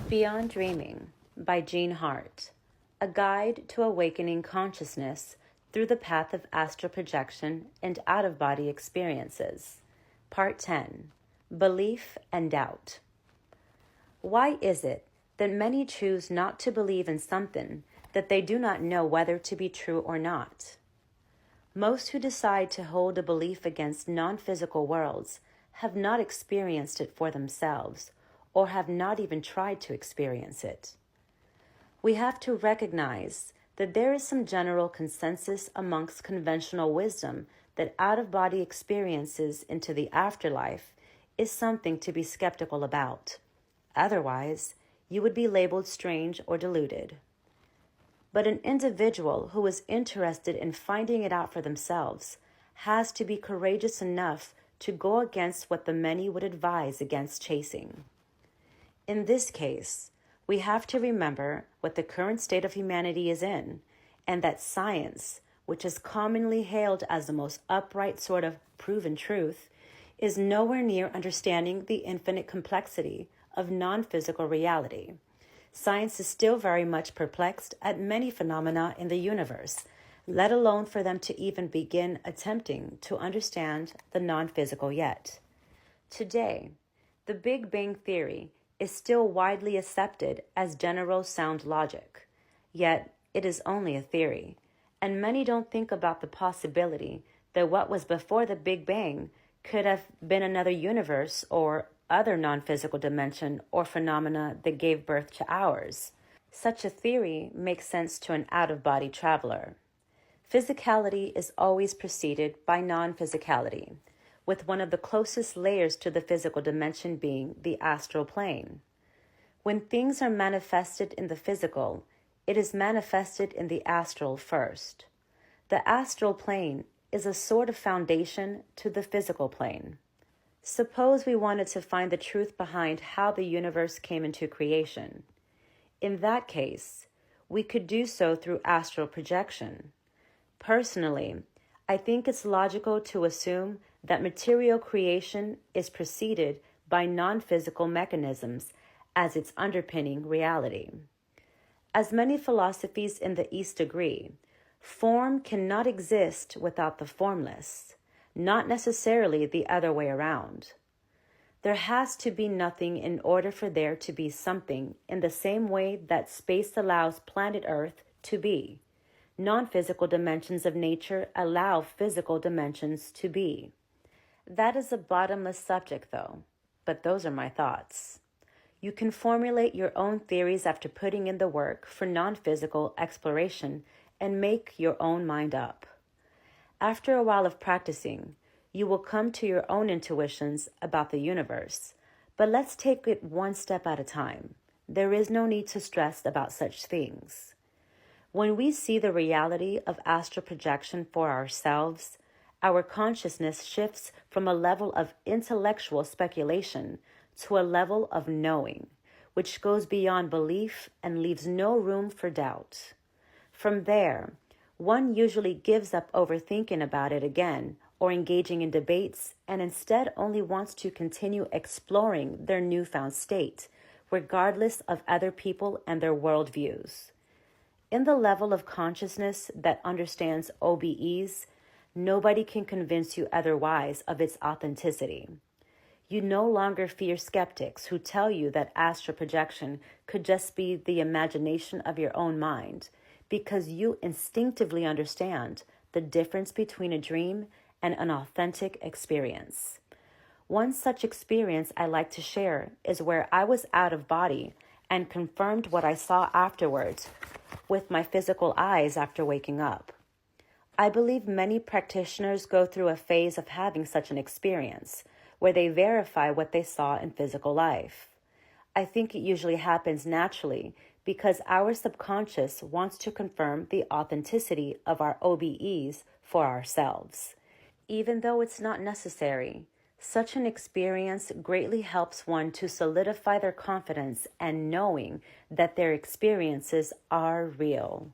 Beyond Dreaming by Hart, a guide to awakening consciousness through the path of astral projection and out-of-body experiences. Part 10, Belief and Doubt. Why is it that many choose not to believe in something that they do not know whether to be true or not? Most who decide to hold a belief against non-physical worlds have not experienced it for themselves, or have not even tried to experience it. We have to recognize that there is some general consensus amongst conventional wisdom that out-of-body experiences into the afterlife is something to be skeptical about. Otherwise, you would be labeled strange or deluded. But an individual who is interested in finding it out for themselves has to be courageous enough to go against what the many would advise against chasing. In this case, we have to remember what the current state of humanity is in, and that science, which is commonly hailed as the most upright sort of proven truth, is nowhere near understanding the infinite complexity of non-physical reality. Science is still very much perplexed at many phenomena in the universe, let alone for them to even begin attempting to understand the non-physical yet. Today, the Big Bang Theory is still widely accepted as general sound logic, yet it is only a theory, and many don't think about the possibility that what was before the Big Bang could have been another universe or other non-physical dimension or phenomena that gave birth to ours. Such a theory makes sense to an out-of-body traveler. Physicality is always preceded by non-physicality, with one of the closest layers to the physical dimension being the astral plane. When things are manifested in the physical, it is manifested in the astral first. The astral plane is a sort of foundation to the physical plane. Suppose we wanted to find the truth behind how the universe came into creation. In that case, we could do so through astral projection. Personally, I think it's logical to assume that material creation is preceded by non-physical mechanisms as its underpinning reality. As many philosophies in the East agree, form cannot exist without the formless, not necessarily the other way around. There has to be nothing in order for there to be something, in the same way that space allows planet Earth to be. Non-physical dimensions of nature allow physical dimensions to be. That is a bottomless subject, though, but those are my thoughts. You can formulate your own theories after putting in the work for non-physical exploration and make your own mind up. After a while of practicing, you will come to your own intuitions about the universe, but let's take it one step at a time. There is no need to stress about such things. When we see the reality of astral projection for ourselves, our consciousness shifts from a level of intellectual speculation to a level of knowing, which goes beyond belief and leaves no room for doubt. From there, one usually gives up overthinking about it again or engaging in debates, and instead only wants to continue exploring their newfound state, regardless of other people and their worldviews. In the level of consciousness that understands OBEs, nobody can convince you otherwise of its authenticity. You no longer fear skeptics who tell you that astral projection could just be the imagination of your own mind, because you instinctively understand the difference between a dream and an authentic experience. One such experience I like to share is where I was out of body and confirmed what I saw afterwards with my physical eyes after waking up. I believe many practitioners go through a phase of having such an experience, where they verify what they saw in physical life. I think it usually happens naturally because our subconscious wants to confirm the authenticity of our OBEs for ourselves. Even though it's not necessary, such an experience greatly helps one to solidify their confidence and knowing that their experiences are real.